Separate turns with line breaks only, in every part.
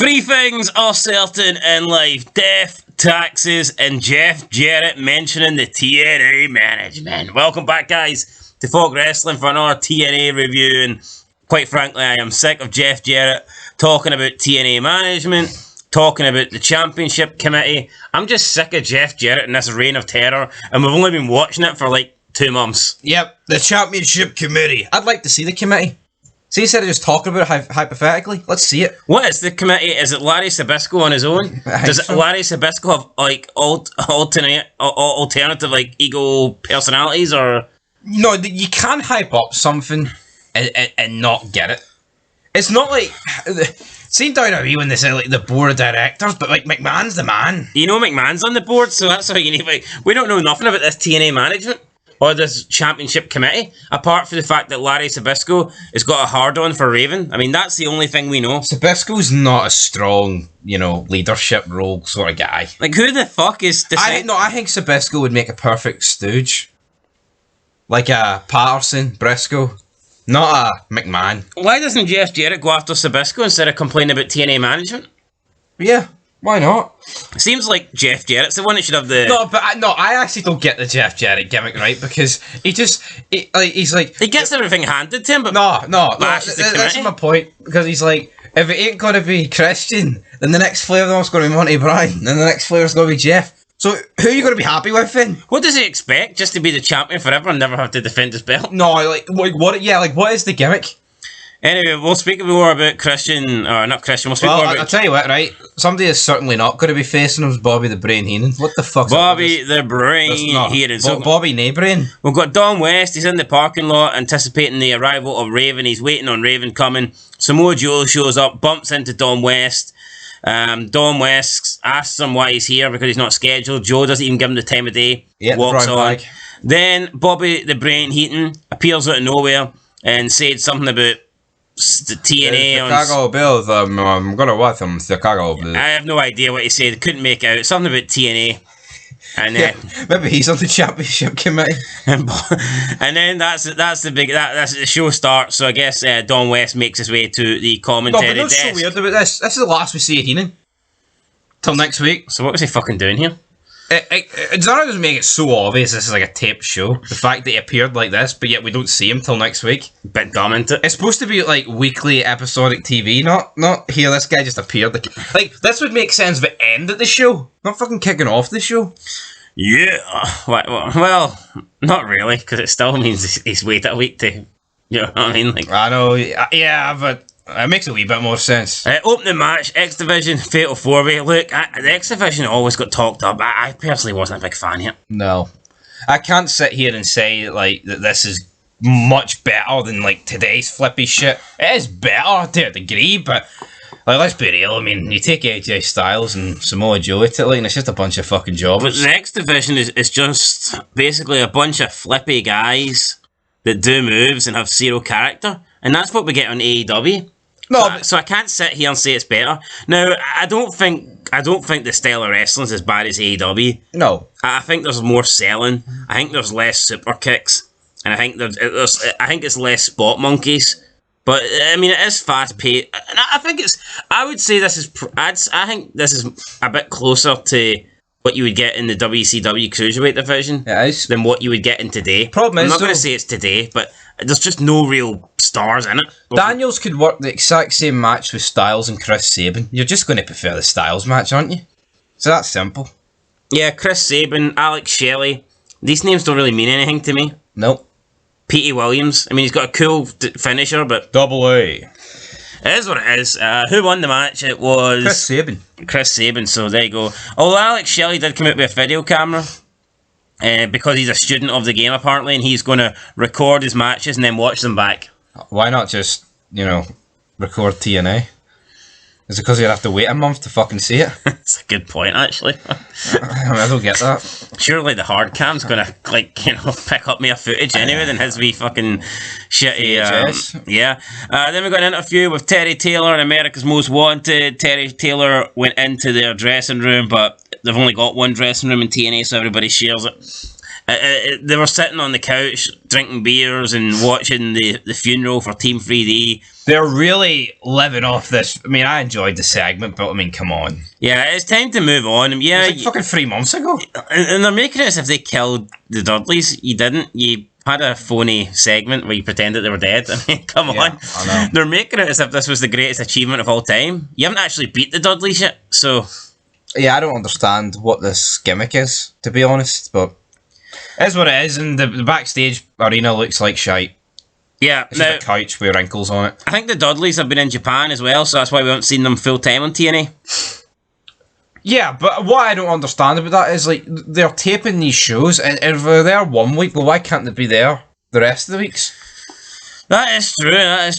Three things are certain in life: death, taxes, and Jeff Jarrett mentioning the TNA management. Welcome back, guys, to Fog Wrestling for another TNA review. And quite frankly, I am sick of Jeff Jarrett talking about TNA management, talking about the championship committee. I'm just sick of Jeff Jarrett and this reign of terror, and we've only been watching it for like 2 months.
Yep, the championship committee. I'd like to see the committee. See, instead of just talking about it hypothetically, let's see it.
What is the committee? Is it Larry Sabisco on his own? Does Larry Sabisco have like alternative like ego personalities, or
no? You can hype up something and not get it. It's not like seen WWE when they say like the board of directors, but like McMahon's the man.
You know McMahon's on the board, so that's how you need. Like, we don't know nothing about this TNA management or this championship committee, apart from the fact that Larry Sabisco has got a hard-on for Raven. I mean, that's the only thing we know.
Sabisco's not a strong, leadership role sort of guy.
Like, who the fuck is deciding?
I think Sabisco would make a perfect stooge. Like a Patterson, Briscoe. Not a McMahon.
Why doesn't Jeff Jarrett go after Sabisco instead of complaining about TNA management?
Yeah. Why not?
Seems like Jeff Jarrett's the one that should have the...
I actually don't get the Jeff Jarrett gimmick, right? Because he's like...
He gets everything handed to him, but...
That's my point. Because he's like, if it ain't going to be Christian, then the next Flair is going to be Monty Bryan, then the next Flair is going to be Jeff. So, who are you going to be happy with then?
What does he expect? Just to be the champion forever and never have to defend his belt?
No, what is the gimmick?
Anyway, we'll speak more about Christian, or not Christian, we'll speak more about...
I'll tell you what, right? Somebody is certainly not going to be facing him is Bobby the Brain Heenan. What the fuck's
Bobby the Brain Heenan. So
Bobby Naybrain.
We've got Don West, he's in the parking lot anticipating the arrival of Raven. He's waiting on Raven coming. Samoa Joe shows up, bumps into Don West. Don West asks him why he's here because he's not scheduled. Joe doesn't even give him the time of day. Walks on. Then Bobby the Brain Heenan appears out of nowhere and said something about the TNA.
Chicago Bills. I'm gonna watch them. Chicago Bills.
I have no idea what he said. Couldn't make out. Something about TNA. And then
maybe he's on the championship committee.
And then that's the show starts. So I guess Don West makes his way to the commentary desk.
So weird about this. This is the last we see of Heenan. Till next week.
So what was he fucking doing here?
It's not just make it so obvious this is like a taped show. The fact that he appeared like this, but yet we don't see him till next week.
Bit dumb, isn't it?
It's supposed to be like weekly episodic TV, not here. This guy just appeared. Like this would make sense if it ended the show, not fucking kicking off the show.
Yeah, well, not really, because it still means he's waited a week to, you know what I mean? Like,
I know, yeah, but it makes a wee bit more sense.
Opening match, X Division Fatal 4-Way. Look, the X Division always got talked up. I personally wasn't a big fan here.
No, I can't sit here and say like that this is much better than like today's flippy shit. It is better to a degree, but like let's be real. I mean, you take AJ Styles and Samoa Joe to and it's just a bunch of fucking jobbers.
But the X Division is just basically a bunch of flippy guys that do moves and have zero character, and that's what we get on AEW. No, so I can't sit here and say it's better. Now, I don't think the style of wrestling is as bad as AEW.
No,
I think there's more selling. I think there's less super kicks, and I think it's less spot monkeys. But I mean, it is fast paced, and I think I would say this is. I think this is a bit closer to what you would get in the WCW Cruiserweight division than what you would get in today. I'm not going to say it's today, but there's just no real stars in it.
Daniels could work the exact same match with Styles and Chris Sabin. You're just going to prefer the Styles match, aren't you? So that's simple.
Yeah, Chris Sabin, Alex Shelley. These names don't really mean anything to me.
Nope.
Petey Williams. I mean, he's got a cool finisher, but...
Double A.
It is what it is. Who won the match? It was...
Chris
Sabin, so there you go. Although Alex Shelley did come out with a video camera, because he's a student of the game, apparently, and he's going to record his matches and then watch them back.
Why not just, record TNA? Is it because you'd have to wait a month to fucking see it?
That's a good point, actually.
I don't get that.
Surely the hard cam's going to, pick up more footage anyway than his wee fucking shitty... yeah. Then we got an interview with Terry Taylor in America's Most Wanted. Terry Taylor went into their dressing room, but they've only got one dressing room in TNA, so everybody shares it. They were sitting on the couch drinking beers and watching the funeral for Team 3D.
They're really living off this. I mean, I enjoyed the segment, but I mean, come on.
Yeah, it's time to move on. Yeah,
it was like fucking 3 months ago.
And they're making it as if they killed the Dudleys. You didn't. You had a phony segment where you pretended they were dead. I mean, come on.
I know.
They're making it as if this was the greatest achievement of all time. You haven't actually beat the Dudleys yet, so...
Yeah, I don't understand what this gimmick is, to be honest, but... It is what it is, and the backstage arena looks like shite.
Yeah,
it's just a couch with wrinkles on it.
I think the Dudleys have been in Japan as well, so that's why we haven't seen them full time on TNA.
Yeah, but what I don't understand about that is, like, they're taping these shows, and if they're there 1 week, well, why can't they be there the rest of the weeks?
That is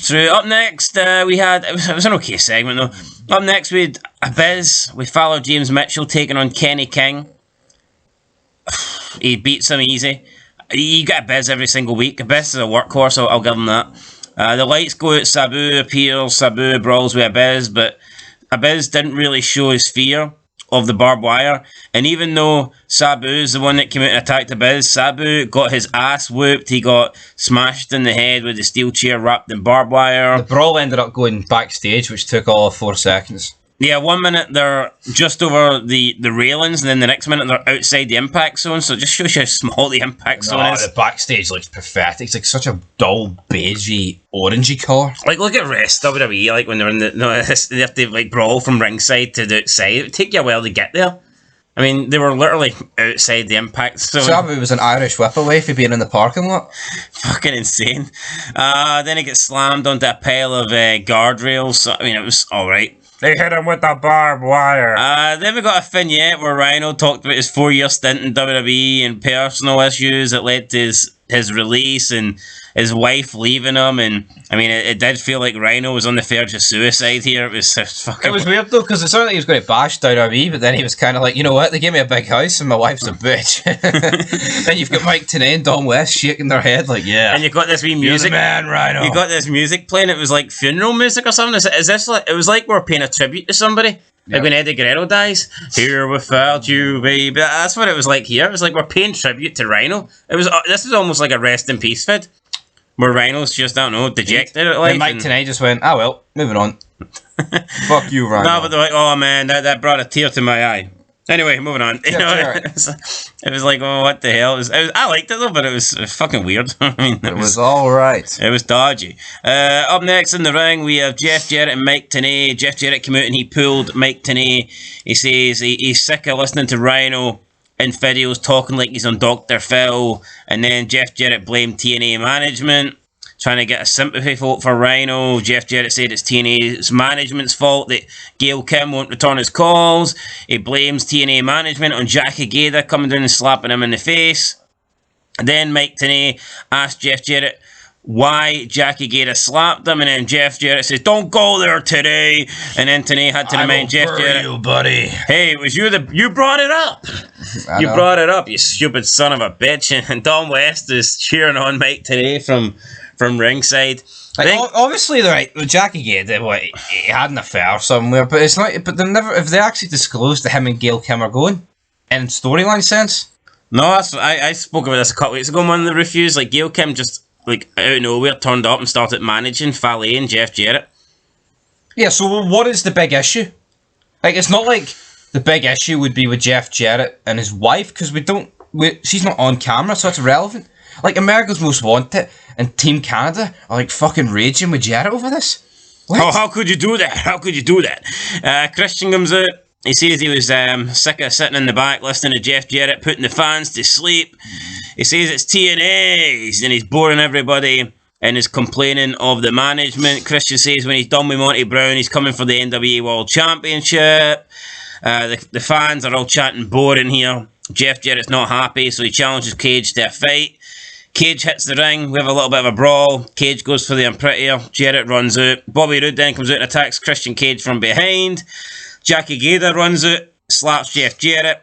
true. Up next, we had... It was an okay segment, though. Up next, we had Abyss. We followed James Mitchell taking on Kenny King. He beats him easy. You get Abyss every single week. Abyss is a workhorse, so I'll give him that. The lights go out, Sabu appears, Sabu brawls with Abyss, but Abyss didn't really show his fear of the barbed wire. And even though Sabu's the one that came out and attacked Abyss, Sabu got his ass whooped. He got smashed in the head with a steel chair wrapped in barbed wire.
The brawl ended up going backstage, which took all of 4 seconds.
Yeah, 1 minute they're just over the railings, and then the next minute they're outside the impact zone, so it just shows you how small the impact zone is.
The backstage looks pathetic. It's like such a dull, beigey, orangey colour.
Like, look at rest WWE, like when they're in they have to like brawl from ringside to the outside. It would take you a while to get there. I mean, they were literally outside the impact zone.
Sabu was an Irish whip away for being in the parking lot.
Fucking insane. Then he gets slammed onto a pile of guardrails. So, I mean, it was alright.
They hit him with the barbed wire.
Then we got a vignette where Rhino talked about his 4-year stint in WWE and personal issues that led to his release and his wife leaving him. And I mean, it did feel like Rhino was on the verge of suicide here. It was fucking...
It was weird though, because it sounded like he was going to bash WWE, but then he was kind of like, you know what, they gave me a big house and my wife's a bitch. Then you've got Mike Tenay and Don West shaking their head like, yeah.
And you've got this wee music.
You're the man, Rhino.
You got this music playing. It was like funeral music or something. Is this like... It was like we're paying a tribute to somebody. Like when Eddie Guerrero dies. Here without you, baby. That's what it was like here. It was like we're paying tribute to Rhino. It was. This is almost like a rest in peace vid. Where Rhino's just, I don't know, dejected at life.
And Mike Tenay just went, ah well, moving on. Fuck you, Rhino.
No, but they're like, oh man, that brought a tear to my eye. Anyway, moving on. You know, it was like, oh, what the hell? I liked it though, but it was fucking weird. I mean,
it was all right.
It was dodgy. Up next in the ring, we have Jeff Jarrett and Mike Tenay. Jeff Jarrett came out and he pulled Mike Tenay. He says he's sick of listening to Rhino in videos talking like he's on Dr. Phil. And then Jeff Jarrett blamed TNA management, trying to get a sympathy vote for Rhino. Jeff Jarrett said it's TNA's management's fault that Gail Kim won't return his calls. He blames TNA management on Jackie Gator coming down and slapping him in the face. And then Mike Tenay asked Jeff Jarrett why Jackie Gator slapped him, and then Jeff Jarrett says, "Don't go there today." And then Tenay had to remind Jeff Jarrett,
you, buddy.
Hey, it was you brought it up. You brought it up, you stupid son of a bitch. And Don West is cheering on Mike Tenay from ringside.
Obviously, right, Jackie Gator, he had an affair somewhere, but it's not. But they never, if they actually disclosed that him and Gail Kim are going, in storyline sense.
No, I spoke about this a couple weeks ago in one of the reviews. Like Gail Kim just like out of nowhere turned up and started managing Fale and Jeff Jarrett.
Yeah, so what is the big issue? Like, it's not like the big issue would be with Jeff Jarrett and his wife, because she's not on camera, so it's irrelevant. Like, America's Most Wanted and Team Canada are like fucking raging with Jarrett over this.
What? How could you do that? How could you do that? Christian comes out. He says he was sick of sitting in the back listening to Jeff Jarrett putting the fans to sleep. He says it's TNA and he's boring everybody and is complaining of the management. Christian says when he's done with Monty Brown, he's coming for the NWA World Championship. The fans are all chanting boring here. Jeff Jarrett's not happy, so he challenges Cage to a fight. Cage hits the ring. We have a little bit of a brawl. Cage goes for the unprettier. Jarrett runs out. Bobby Roode then comes out and attacks Christian Cage from behind. Jackie Gator runs out, slaps Jeff Jarrett.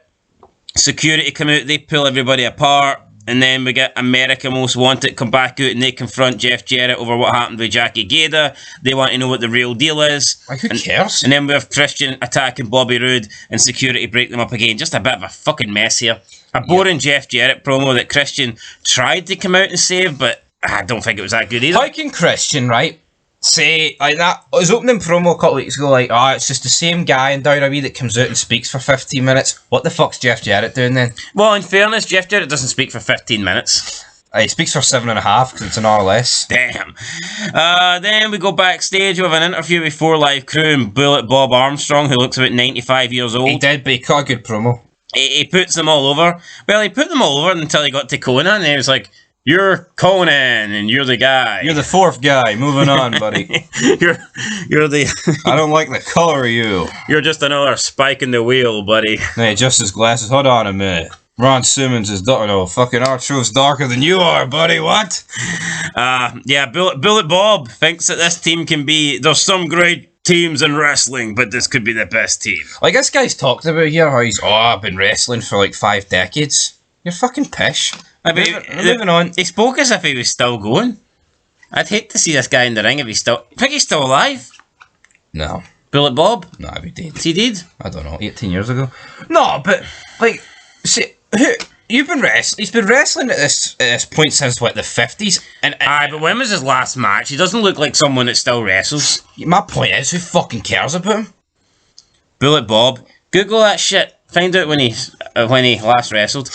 Security come out, they pull everybody apart. And then we get America Most Wanted come back out and they confront Jeff Jarrett over what happened with Jackie Gator. They want to know what the real deal is.
Like, who cares?
And then we have Christian attacking Bobby Roode and security break them up again. Just a bit of a fucking mess here. A boring Jeff Jarrett promo that Christian tried to come out and save, but I don't think it was that good either.
How can Christian, right, say, like that, his opening promo a couple weeks ago, like, it's just the same guy in WWE that comes out and speaks for 15 minutes. What the fuck's Jeff Jarrett doing then?
Well, in fairness, Jeff Jarrett doesn't speak for 15 minutes.
He speaks for 7.5 because it's an hour less.
Damn. Then we go backstage with an interview with 4 Live Crew and Bullet Bob Armstrong, who looks about 95 years old.
He did, but he cut a good promo.
He puts them all over. Well, he put them all over until he got to Conan, and he was like, "You're Conan, and you're the guy.
You're the 4th guy. Moving on, buddy.
you're the.
I don't like the color of you.
You're just another spike in the wheel, buddy."
Hey, just his glasses. Hold on a minute. Ron Simmons is fucking R-Truth's darker than you are, buddy. What?
Yeah, Bullet Bob thinks that this team can be. There's some great teams in wrestling, but this could be the best team.
Like, this guy's talked about here how he's, I've been wrestling for like 5 decades. You're fucking pish. Moving on.
He spoke as if he was still going. I'd hate to see this guy in the ring if he's still. I think he's still alive.
No.
Bullet Bob?
No, he did.
He did?
I don't know, 18 years ago. No, but, like, see, he's been wrestling at this point since, what, the 50s?
Aye, but when was his last match? He doesn't look like someone that still wrestles.
My point is, who fucking cares about him?
Bullet Bob. Google that shit. Find out when he last wrestled.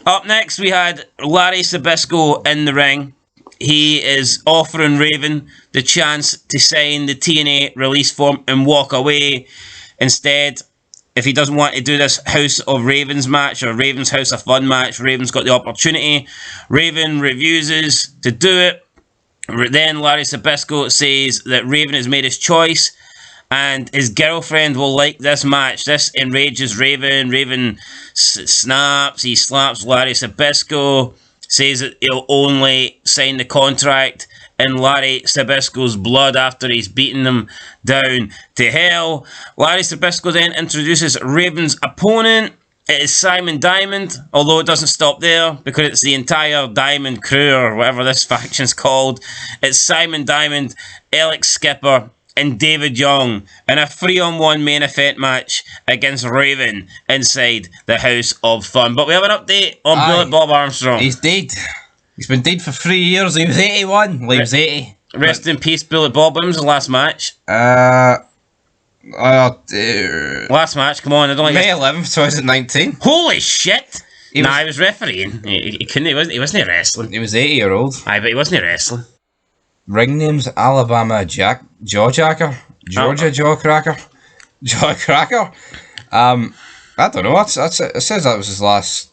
Up next, we had Larry Sabisco in the ring. He is offering Raven the chance to sign the TNA release form and walk away. Instead, if he doesn't want to do this House of Ravens match or Raven's House of Fun match, Raven's got the opportunity. Raven refuses to do it. Then Larry Sabisco says that Raven has made his choice and his girlfriend will like this match. This enrages Raven. Raven snaps. He slaps Larry Sabisco. Says that he'll only sign the contract in Larry Sabisco's blood after he's beaten them down to hell. Larry Sabisco then introduces Raven's opponent. It is Simon Diamond, although it doesn't stop there because it's the entire Diamond crew or whatever this faction's called. It's Simon Diamond, Alex Skipper, and David Young in a 3-on-1 main event match against Raven inside the House of Fun. But we have an update on Bullet Bob Armstrong.
He's dead. He's been dead for 3 years. He was 81. Well, he was 80.
Rest in peace, Bullet Bob. When was the last match? Last match, come on. I don't like
May 11th, 2019.
Holy shit! He was refereeing. He couldn't. He wasn't wrestling.
He was 80-year-old.
Aye, but he wasn't wrestling.
Ring name's Alabama Jawcracker. Jawcracker. I don't know. It says that was his last.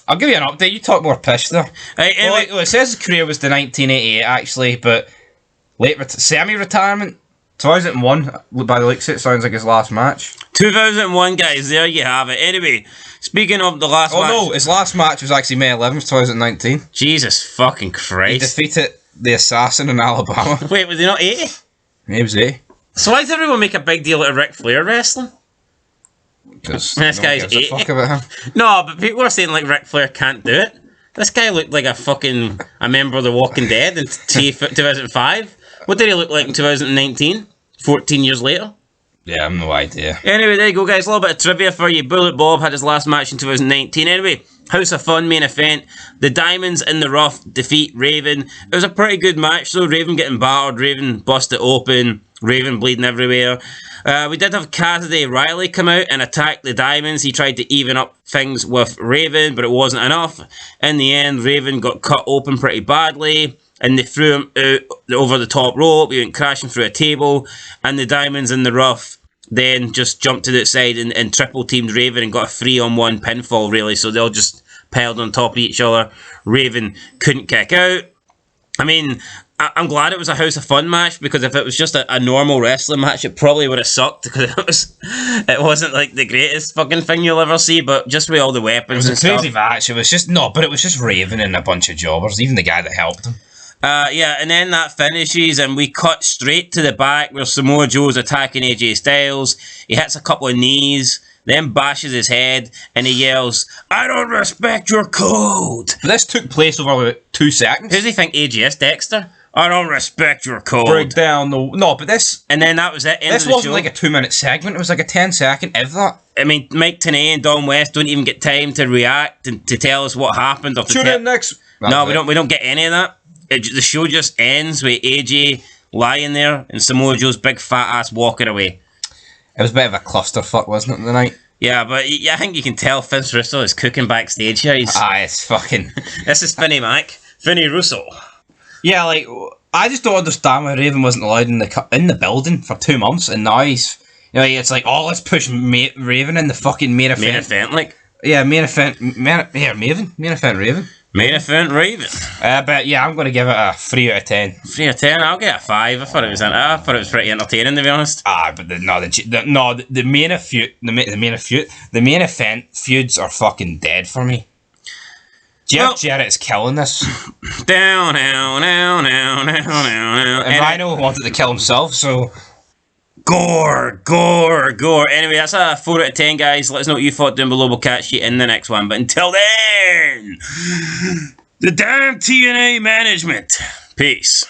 I'll give you an update. You talk more pish there. Well, it says his career was to 1988 actually, but semi-retirement. 2001, by the looks of it, sounds like his last match.
2001, guys. There you have it. Anyway, speaking of the last match.
Oh no, his last match was actually May 11th, 2019.
Jesus fucking Christ.
He defeated the Assassin in Alabama.
Wait, was he not 80?
He was 80.
So why does everyone make a big deal out of Ric Flair wrestling?
Because
this guy's 80.
Fuck about him.
No, but people are saying like Ric Flair can't do it. This guy looked like a member of The Walking Dead in 2005. What did he look like in 2019? 14 years later?
Yeah, I have no idea.
Anyway, there you go, guys. A little bit of trivia for you. Bullet Bob had his last match in 2019. Anyway, House of Fun main event. The Diamonds in the Rough defeat Raven. It was a pretty good match, though. Raven getting battered. Raven busted open. Raven bleeding everywhere. We did have Cassidy Riley come out and attack the Diamonds. He tried to even up things with Raven, but it wasn't enough. In the end, Raven got cut open pretty badly, and they threw him out over the top rope. He went crashing through a table, and the Diamonds in the Rough then just jumped to the outside and triple teamed Raven and got a 3-on-1 pinfall, really. So they all just piled on top of each other. Raven couldn't kick out. I mean, I'm glad it was a House of Fun match, because if it was just a normal wrestling match, it probably would have sucked, because it wasn't like the greatest fucking thing you'll ever see, but just with all the weapons and stuff.
It was a crazy match. It was just Raven and a bunch of jobbers, even the guy that helped him.
Yeah, and then that finishes, and we cut straight to the back where Samoa Joe's attacking AJ Styles. He hits a couple of knees, then bashes his head, and he yells, "I don't respect your code!"
But this took place over about 2 seconds.
Who does he think AJ is, Dexter? I don't respect your code.
Break down the... No, but this...
And then that was it. End
This
of the
wasn't
show.
like a 2-minute segment. It was like a 10-second, if that.
I mean, Mike TNA and Don West don't even get time to react and to tell us what happened. Or to
Tune in next...
No, we don't get any of that. The show just ends with AJ lying there and Samoa Joe's big fat ass walking away.
It was a bit of a clusterfuck, wasn't it, the night?
Yeah, but I think you can tell Vince Russo is cooking backstage here.
It's fucking...
This is Finny Mac. Finny Russo.
Yeah, like, I just don't understand why Raven wasn't allowed in the building for 2 months, and now he's... You know, it's like, oh, let's push Raven in the fucking main event.
Main event, like?
Yeah, main event... Main event Raven.
Main event Raven.
But yeah, I'm going to give it a 3 out of 10.
3 out of 10? I'll get a 5. I thought it was pretty entertaining, to be honest.
But the main event feuds are fucking dead for me. Jeff Jarrett's killing this.
Down.
And Rhino wanted to kill himself, so...
Gore. Anyway, that's a 4 out of 10, guys. Let us know what you thought down below. We'll catch you in the next one. But until then, the damn TNA management. Peace.